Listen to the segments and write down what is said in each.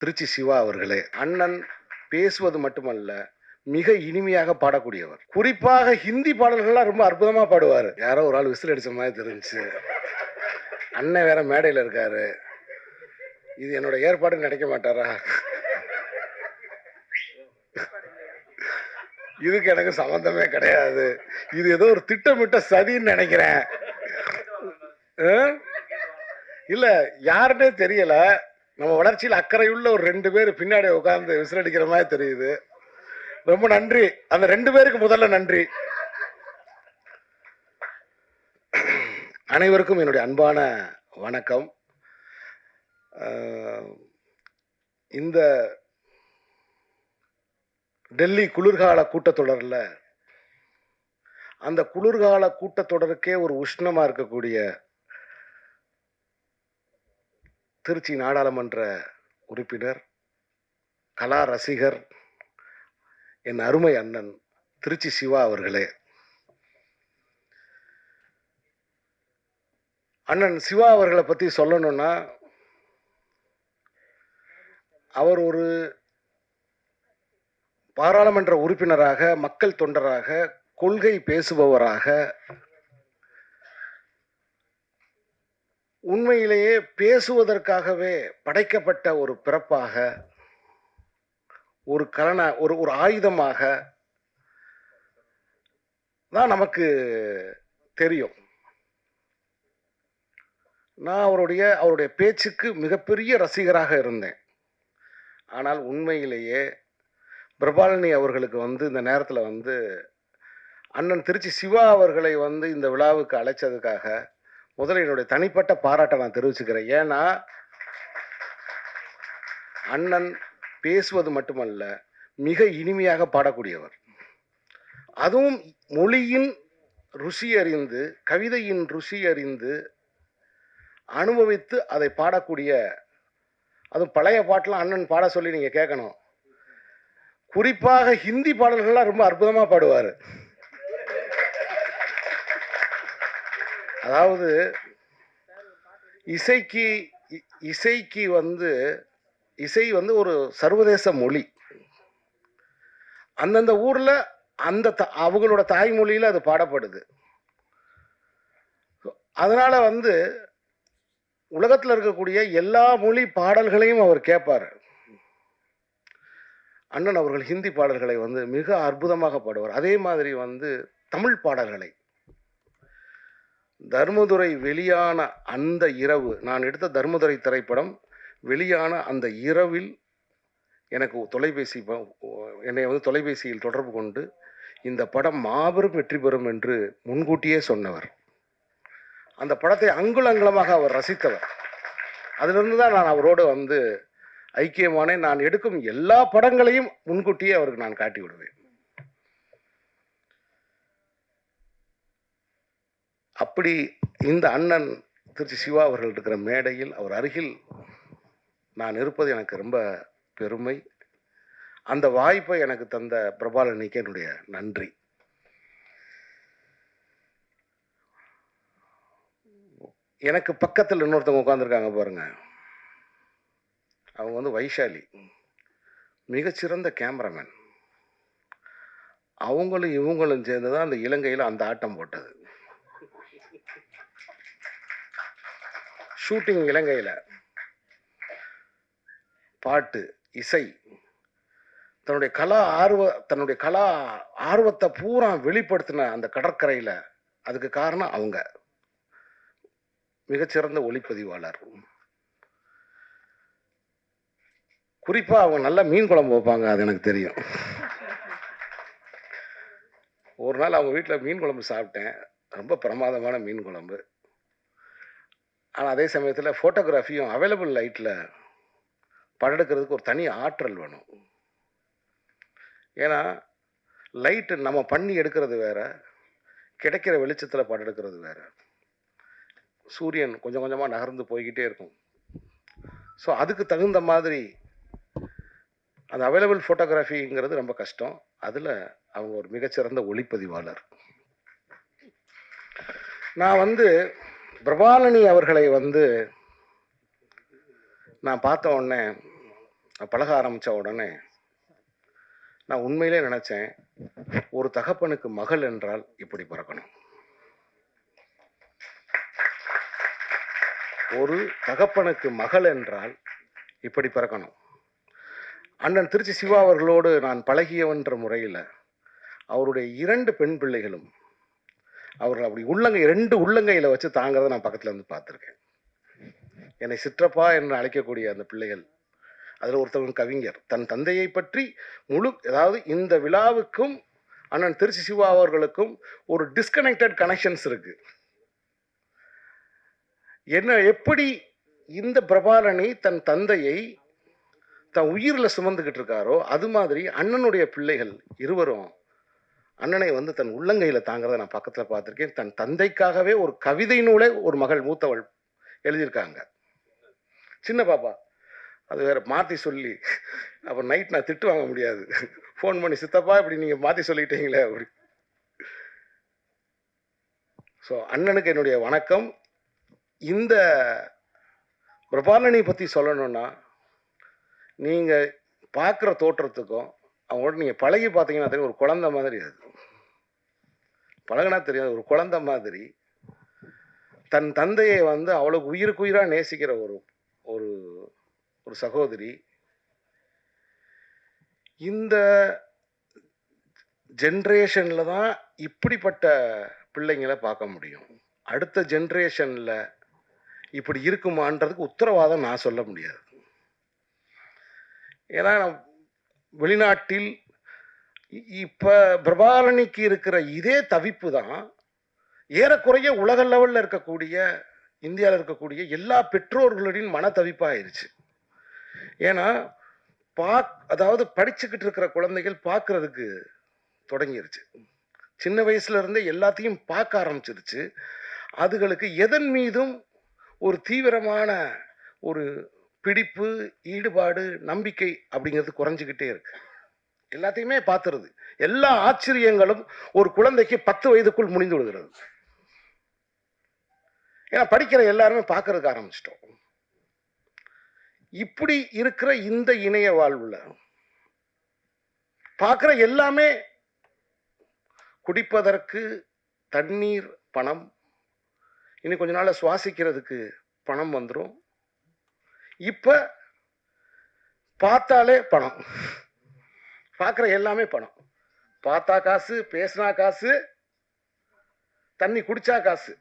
திருச்சி சிவா அவர்களே. அண்ணன் பேசுவது மட்டுமல்ல, மிக இனிமையாக பாடக்கூடியவர். குறிப்பாக ஹிந்தி பாடல்கள்லாம் ரொம்ப அற்புதமா பாடுவாரு. யாரோ ஒரு ஆள் விசில் அடிச்ச மாதிரி தெரிஞ்சுச்சு. அண்ணன் வேற மேடையில் இருக்காரு. இது என்னோட ஏற்பாடுன்னு நினைக்க மாட்டாரா? இதுக்கு எனக்கு சம்பந்தமே கிடையாது. இது ஏதோ ஒரு திட்டமிட்ட சதின்னு நினைக்கிறேன். இல்ல, யாருன்னே தெரியல. நம்ம வளர்ச்சியில் அக்கறையுள்ள ஒரு 2 பேர் பின்னாடி உட்கார்ந்து விசில் அடிக்கிற மாதிரி தெரியுது. ரொம்ப நன்றி. அந்த 2 பேருக்கு முதல்ல நன்றி. அனைவருக்கும் என்னுடைய அன்பான வணக்கம். இந்த டெல்லி குளிர்கால கூட்டத்தொடரில் அந்த குளிர்கால கூட்டத்தொடருக்கே ஒரு உஷ்ணமா இருக்கக்கூடிய திருச்சி நாடாளுமன்ற உறுப்பினர், கலா ரசிகர், என் அருமை அண்ணன் திருச்சி சிவா அவர்களே. அண்ணன் சிவா அவர்களை பற்றி சொல்லணும்னா, அவர் ஒரு பாராளுமன்ற உறுப்பினராக, மக்கள் தொண்டராக, கொள்கை பேசுபவராக, உண்மையிலேயே பேசுவதற்காகவே படைக்கப்பட்ட ஒரு பிறப்பாக, ஒரு ஒரு ஆயுதமாக தான் நமக்கு தெரியும். நான் அவருடைய பேச்சுக்கு மிகப்பெரிய ரசிகராக இருந்தேன். ஆனால் உண்மையிலேயே பிரபாலினி அவர்களுக்கு இந்த நேரத்தில் அண்ணன் திருச்சி சிவா அவர்களை இந்த விழாவுக்கு அழைச்சதுக்காக முதல்ல என்னுடைய தனிப்பட்ட பாராட்டை நான் தெரிவிச்சுக்கிறேன். ஏன்னா, அண்ணன் பேசுவது மட்டுமல்ல, மிக இனிமையாக பாடக்கூடியவர். அதுவும் மொழியின் ருசி அறிந்து, கவிதையின் ருசி அறிந்து, அனுபவித்து அதை பாடக்கூடிய, அதுவும் பழைய பாட்டெலாம் அண்ணன் பாட சொல்லி நீங்கள் கேட்கணும். குறிப்பாக ஹிந்தி பாடல்கள்லாம் ரொம்ப அற்புதமாக பாடுவார். அதாவது இசைக்கு இசை ஒரு சர்வதேச மொழி. அந்தந்த ஊரில் அவங்களோட தாய்மொழியில் அது பாடப்படுது. அதனால உலகத்தில் இருக்கக்கூடிய எல்லா மொழி பாடல்களையும் அவர் கேட்பார். அண்ணன் அவர்கள் ஹிந்தி பாடல்களை மிக அற்புதமாக பாடுவார். அதே மாதிரி தமிழ் பாடல்களை, தர்மதுரை வெளியான அந்த இரவு, நான் எடுத்த தர்மதுரை திரைப்படம் வெளியான அந்த இரவில் எனக்கு என்னை தொலைபேசியில் தொடர்பு கொண்டு இந்த படம் மாபெரும் வெற்றி பெறும் என்று முன்கூட்டியே சொன்னவர். அந்த படத்தை அங்குலங்கலமாக அவர் ரசித்தவர். அதிலிருந்து தான் நான் அவரோடு ஐக்கியமானேன். நான் எடுக்கும் எல்லா படங்களையும் முன்கூட்டியே அவருக்கு நான் காட்டி விடுவேன். அப்படி இந்த அண்ணன் திருச்சி சிவா அவர்கள் இருக்கிற மேடையில், அவர் அருகில் நான் இருப்பது எனக்கு ரொம்ப பெருமை. அந்த வாய்ப்பை எனக்கு தந்த பிரபாலினிக்கு என்னுடைய நன்றி. எனக்கு பக்கத்தில் இன்னொருத்தவங்க உட்காந்துருக்காங்க பாருங்க. அவங்க வைஷாலி, மிகச்சிறந்த கேமராமேன். அவங்களும் இவங்களும் சேர்ந்து தான் அந்த இலங்கையில் அந்த ஆட்டம் போட்டது. ஷூட்டிங் இலங்கையில், பாட்டு, இசை, தன்னுடைய கலா ஆர்வத்தை பூரா வெளிப்படுத்தின அந்த கடற்கரையில், அதுக்கு காரணம் அவங்க. மிகச்சிறந்த ஒளிப்பதிவாளர். குறிப்பா அவங்க நல்ல மீன் குழம்பு வைப்பாங்க, அது எனக்கு தெரியும். ஒரு நாள் அவங்க வீட்டில் மீன் குழம்பு சாப்பிட்டேன். ரொம்ப பிரமாதமான மீன் குழம்பு. ஆனால் அதே சமயத்தில் ஃபோட்டோகிராஃபியும் அவைலபிள் லைட்டில் படம் எடுக்கிறதுக்கு ஒரு தனி ஆற்றல் வேணும். ஏன்னா, லைட்டு நம்ம பண்ணி எடுக்கிறது வேற, கிடைக்கிற வெளிச்சத்தில் படம் எடுக்கிறது வேற. சூரியன் கொஞ்சம் கொஞ்சமாக நகர்ந்து போய்கிட்டே இருக்கும். ஸோ அதுக்கு தகுந்த மாதிரி அந்த அவைலபிள் ஃபோட்டோகிராஃபிங்கிறது ரொம்ப கஷ்டம். அதில் அவங்க ஒரு மிகச்சிறந்த ஒளிப்பதிவாளர். நான் பிரபாலினி அவர்களை நான் பார்த்த உடனே நான் பழக ஆரம்பித்த உடனே நான் உண்மையிலே நினச்சேன், ஒரு தகப்பனுக்கு மகள் என்றால் இப்படி பிறக்கணும். ஒரு தகப்பனுக்கு மகள் என்றால் இப்படி பிறக்கணும். அண்ணன் திருச்சி சிவா அவர்களோடு நான் பழகியவன்ற முறையில் அவருடைய 2 பெண் பிள்ளைகளும் அவர்கள் அப்படி உள்ளங்கை 2 உள்ளங்கையில் வச்சு தாங்கிறத நான் பக்கத்தில் வந்து பார்த்துருக்கேன். என்னை சிற்றப்பா என்று அழைக்கக்கூடிய அந்த பிள்ளைகள், அதில் ஒருத்தவங்க கவிஞர், தன் தந்தையை பற்றி அதாவது இந்த விழாவுக்கும் அண்ணன் திருச்சி சிவா அவர்களுக்கும் ஒரு டிஸ்கனெக்டட் கனெக்ஷன்ஸ் இருக்கு. என்ன எப்படி இந்த பிரபாரணி தன் தந்தையை தன் உயிரில் சுமந்துக்கிட்டு இருக்காரோ, அது மாதிரி அண்ணனுடைய பிள்ளைகள் இருவரும் அண்ணனை வந்து தன் உள்ளங்கையில் தாங்கிறத நான் பக்கத்தில் பார்த்துருக்கேன். தன் தந்தைக்காகவே ஒரு கவிதை நூலே ஒரு மகள் மூத்தவள் எழுதியிருக்காங்க. சின்ன பாப்பா அது வேற மாற்றி சொல்லி அப்புறம் நைட் நான் திட்டு வாங்க முடியாது. ஃபோன் பண்ணி, சித்தப்பா இப்படி நீங்கள் மாற்றி சொல்லிட்டீங்களே அப்படி. ஸோ அண்ணனுக்கு என்னுடைய வணக்கம். இந்த பிரபாரணி பற்றி சொல்லணும்னா, நீங்கள் பார்க்குற தோற்றத்துக்கும் அவங்களோட நீங்கள் பழகி பார்த்தீங்கன்னா தெரியும், ஒரு குழந்தை மாதிரி. அது பழகினா தெரியாது, ஒரு குழந்தை மாதிரி. தன் தந்தையை வந்து அவ்வளவு உயிருக்கு உயிராக நேசிக்கிற ஒரு ஒரு ஒரு சகோதரி. இந்த ஜென்ரேஷனில் தான் இப்படிப்பட்ட பிள்ளைங்களை பார்க்க முடியும். அடுத்த ஜென்ரேஷனில் இப்படி இருக்குமான்றதுக்கு உத்தரவாதம் நான் சொல்ல முடியாது. ஏன்னா வெளிநாட்டில் இப்போ பிரபாரணிக்கு இருக்கிற இதே தவிப்பு தான் ஏறக்குறைய உலக லெவலில் இருக்கக்கூடிய, இந்தியாவில் இருக்கக்கூடிய எல்லா பெற்றோர்களுடைய மன தவிப்பாயிருச்சு. ஏன்னா அதாவது படிச்சுக்கிட்டு இருக்கிற குழந்தைகள் பார்க்கறதுக்கு தொடங்கிருச்சு. சின்ன வயசுல இருந்தே எல்லாத்தையும் பார்க்க ஆரம்பிச்சிருச்சு. அதுகளுக்கு எதன் மீதும் ஒரு தீவிரமான ஒரு பிடிப்பு, ஈடுபாடு, நம்பிக்கை அப்படிங்கிறது குறைஞ்சிக்கிட்டே இருக்கு. எல்லாத்தையுமே பார்த்துருது. எல்லா ஆச்சரியங்களும் ஒரு குழந்தைக்கு 10 வயதுக்குள் முடிந்து விடுகிறது. ஏன்னா படிக்கிற எல்லாருமே பார்க்கறதுக்கு ஆரம்பிச்சிட்டோம். இப்படி இருக்கிற இந்த இணைய வாழ்வுல பார்க்கிற எல்லாமே குடிப்பதற்கு தண்ணீர், பணம், இன்னும் கொஞ்ச நாள்ல சுவாசிக்கிறதுக்கு பணம் வந்துடும். இப்ப பார்த்தாலே பணம், பார்க்கிற எல்லாமே பணம். பார்த்தா காசு, பேசினா காசு, தண்ணி குடிச்சா காசு.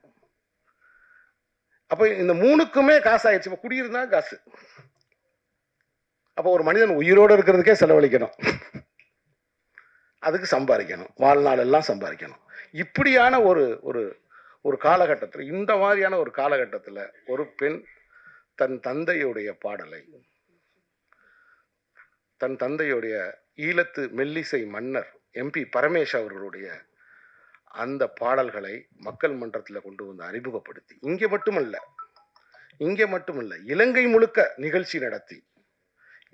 அப்ப இந்த 3க்குமே காசு ஆயிடுச்சு. இப்ப குடியிருந்தா காசு. அப்போ ஒரு மனிதன் உயிரோடு இருக்கிறதுக்கே செலவழிக்கணும், அதுக்கு சம்பாதிக்கணும், வாழ்நாள் எல்லாம் சம்பாதிக்கணும். இப்படியான ஒரு ஒரு ஒரு காலகட்டத்தில், இந்த மாதிரியான ஒரு காலகட்டத்தில் ஒரு பெண் தன் தந்தையுடைய பாடலை, தன் தந்தையுடைய ஈழத்து மெல்லிசை மன்னர் MP பரமேஷ் அவர்களுடைய அந்த பாடல்களை மக்கள் மன்றத்தில் கொண்டு வந்து அறிமுகப்படுத்தி, இங்கே மட்டுமல்ல இலங்கை முழுக்க நிகழ்ச்சி நடத்தி,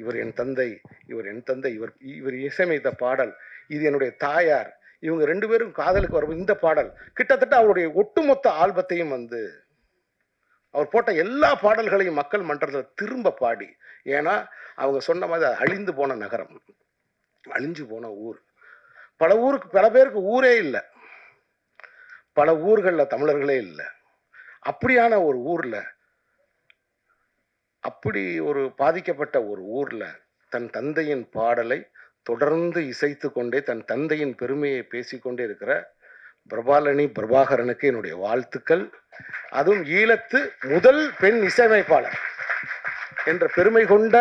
இவர் என் தந்தை, இவர் என் தந்தை, இவர் இசையமைத்த பாடல், இது என்னுடைய தாயார், இவங்க 2 பேரும் காதலுக்கு வரும் இந்த பாடல், கிட்டத்தட்ட அவருடைய ஒட்டுமொத்த ஆல்பத்தையும் வந்து அவர் போட்ட எல்லா பாடல்களையும் மக்கள் மன்றத்தில் திரும்ப பாடி. ஏன்னா அவங்க சொன்ன மாதிரி அழிந்து போன நகரம், அழிஞ்சு போன ஊர். பல பேருக்கு ஊரே இல்லை, பல ஊர்களில் தமிழர்களே இல்லை. அப்படியான ஒரு ஊர்ல, அப்படி ஒரு பாதிக்கப்பட்ட ஒரு ஊர்ல தன் தந்தையின் பாடலை தொடர்ந்து இசைத்து கொண்டே தன் தந்தையின் பெருமையை பேசிக்கொண்டே இருக்கிற பிரபாரணி பிரபாகரனுக்கு என்னுடைய வாழ்த்துக்கள். அதுவும் ஈழத்து முதல் பெண் இசையமைப்பாளர் என்ற பெருமை கொண்ட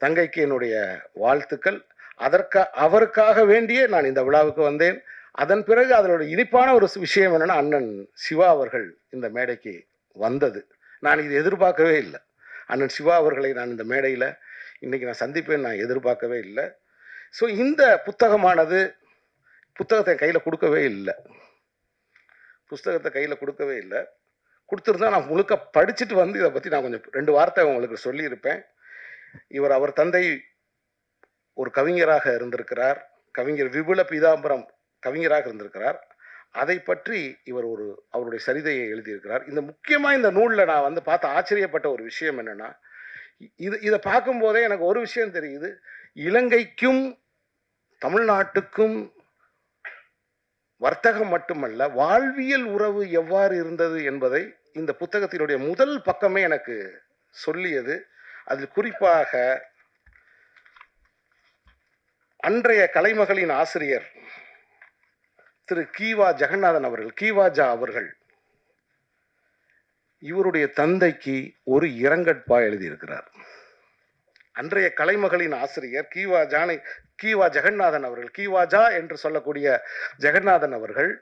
தங்கைக்கு என்னுடைய வாழ்த்துக்கள். அவருக்காக வேண்டியே நான் இந்த விழாவுக்கு வந்தேன். அதன் பிறகு அதனோட இனிப்பான ஒரு விஷயம் என்னன்னா, அண்ணன் சிவா அவர்கள் இந்த மேடைக்கு வந்தது. நான் இது எதிர்பார்க்கவே இல்லை. அண்ணன் சிவா அவர்களை நான் இந்த மேடையில் இன்னைக்கு நான் சந்திப்பேன் நான் எதிர்பார்க்கவே இல்லை. ஸோ இந்த புத்தகத்தை கையில் கொடுக்கவே இல்லை. கொடுத்துருந்தா நான் முழுக்க படிச்சுட்டு வந்து இதை பற்றி நான் கொஞ்சம் 2 வார்த்தை உங்களுக்கு சொல்லியிருப்பேன். அவர் தந்தை ஒரு கவிஞராக இருந்திருக்கிறார். கவிஞர் விபுல பீதாம்பரம் கவிஞராக இருந்திருக்கிறார். அதை பற்றி அவருடைய சரிதையை எழுதியிருக்கிறார். முக்கியமாக இந்த நூலில் நான் வந்து பார்த்து ஆச்சரியப்பட்ட ஒரு விஷயம் என்னென்னா, இதை பார்க்கும்போதே எனக்கு ஒரு விஷயம் தெரியுது. இலங்கைக்கும் தமிழ்நாட்டுக்கும் வர்த்தகம் மட்டுமல்ல, வாழ்வியல் உறவு எவ்வாறு இருந்தது என்பதை இந்த புத்தகத்தினுடைய முதல் பக்கமே எனக்கு சொல்லியது. அதில் குறிப்பாக அன்றைய கலைமகளின் ஆசிரியர் திரு கீவா ஜெகநாதன் அவர்கள், கீவாஜா அவர்கள், இவருடைய தந்தைக்கு ஒரு இரங்கற்பா எழுதியிருக்கிறார். அன்றைய கலைமகளின் ஆசிரியர் கீவா ஜெகநாதன் அவர்கள், கீவாஜா என்று சொல்லக்கூடிய ஜெகநாதன் அவர்கள்,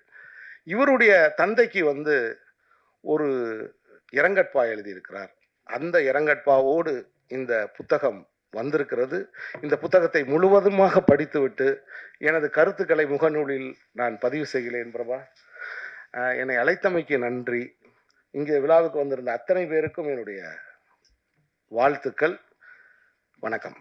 இவருடைய தந்தைக்கு ஒரு இரங்கற்பா எழுதியிருக்கிறார். அந்த இரங்கற்பாவோடு இந்த புத்தகம் வந்திருக்கிறது. இந்த புத்தகத்தை முழுவதுமாக படித்துவிட்டு எனது கருத்துக்களை முகநூலில் நான் பதிவு செய்கிறேன். பிரபா, என்னை அழைத்தமைக்கு நன்றி. இங்கே விழாவுக்கு வந்திருந்த அத்தனை பேருக்கும் என்னுடைய வாழ்த்துக்கள். வணக்கம்.